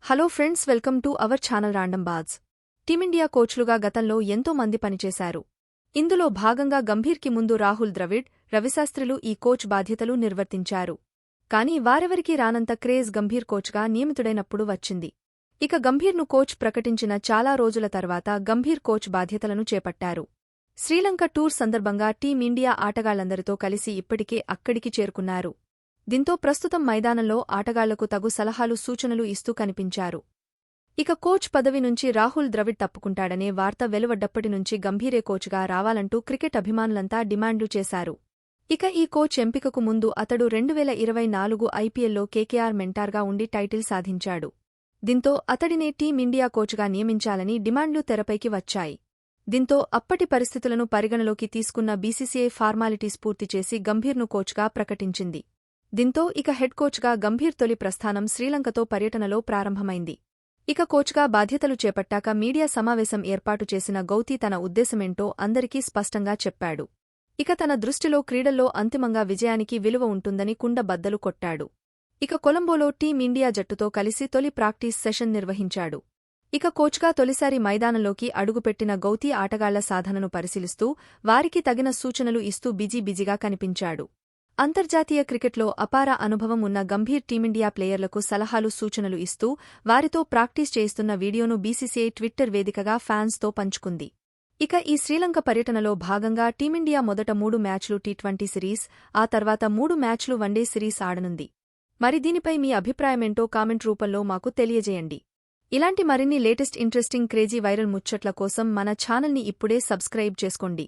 Hello friends, welcome to our channel random Baaz. Team India కోచ్లుగా గతంలో ఎంతో మంది పనిచేశారు. ఇందులో భాగంగా గంభీర్కి ముందు రాహుల్ ద్రవిడ్, రవిశాస్త్రిలు ఈ కోచ్ బాధ్యతలు నిర్వర్తించారు. కానీ వారెవరికీ రానంత క్రేజ్ గంభీర్ కోచ్గా నియమితుడైనప్పుడు వచ్చింది. ఇక గంభీర్ను కోచ్ ప్రకటించిన చాలా రోజుల తర్వాత గంభీర్ కోచ్ బాధ్యతలను చేపట్టారు. శ్రీలంక టూర్ సందర్భంగా టీమిండియా ఆటగాళ్లందరితో కలిసి ఇప్పటికే అక్కడికి చేరుకున్నారు. దీంతో ప్రస్తుతం మైదానంలో ఆటగాళ్లకు తగు సలహాలు సూచనలు ఇస్తూ కనిపించారు. ఇక కోచ్ పదవి నుంచి రాహుల్ ద్రవిడ్ తప్పుకుంటాడనే వార్త వెలువడ్డప్పటి నుంచి గంభీరే కోచ్గా రావాలంటూ క్రికెట్ అభిమానులంతా డిమాండ్లు చేశారు. ఇక ఈ కోచ్ ఎంపికకు ముందు అతడు 2024 ఐపీఎల్లో కేకేఆర్ మెంటార్గా ఉండి టైటిల్ సాధించాడు. దీంతో అతడినే టీమిండియా కోచ్గా నియమించాలని డిమాండ్లు తెరపైకి వచ్చాయి. దీంతో అప్పటి పరిస్థితులను పరిగణలోకి తీసుకున్న బీసీసీఐ ఫార్మాలిటీస్ పూర్తి చేసి గంభీర్ను కోచ్గా ప్రకటించింది. దీంతో ఇక హెడ్ కోచ్గా గంభీర్ తొలి ప్రస్థానం శ్రీలంకతో పర్యటనలో ప్రారంభమైంది. ఇక కోచ్గా బాధ్యతలు చేపట్టాక మీడియా సమావేశం ఏర్పాటు చేసిన గౌతీ తన ఉద్దేశమేంటో అందరికీ స్పష్టంగా చెప్పాడు. ఇక తన దృష్టిలో క్రీడల్లో అంతిమంగా విజయానికి విలువ ఉంటుందని కుండ బద్దలు కొట్టాడు. ఇక కొలంబోలో టీమిండియా జట్టుతో కలిసి తొలి ప్రాక్టీస్ సెషన్ నిర్వహించాడు. ఇక కోచ్గా తొలిసారి మైదానంలోకి అడుగుపెట్టిన గౌతీ ఆటగాళ్ల సాధనను పరిశీలిస్తూ వారికి తగిన సూచనలు ఇస్తూ బిజీగా కనిపించాడు. అంతర్జాతీయ క్రికెట్లో అపార అనుభవం ఉన్న గంభీర్ టీమిండియా ప్లేయర్లకు సలహాలు సూచనలు ఇస్తూ వారితో ప్రాక్టీస్ చేయిస్తున్న వీడియోను బీసీసీఐ ట్విట్టర్ వేదికగా ఫ్యాన్స్తో పంచుకుంది. ఇక ఈ శ్రీలంక పర్యటనలో భాగంగా టీమిండియా మొదట 3 మ్యాచ్లు టీ20 సిరీస్, ఆ తర్వాత 3 మ్యాచ్లు వన్డే సిరీస్ ఆడనుంది. మరి దీనిపై మీ అభిప్రాయమేంటో కామెంట్ రూపంలో మాకు తెలియజేయండి. ఇలాంటి మరిన్ని లేటెస్ట్ ఇంట్రెస్టింగ్ క్రేజీ వైరల్ ముచ్చట్ల కోసం మన ఛానల్ని ఇప్పుడే సబ్స్క్రైబ్ చేసుకోండి.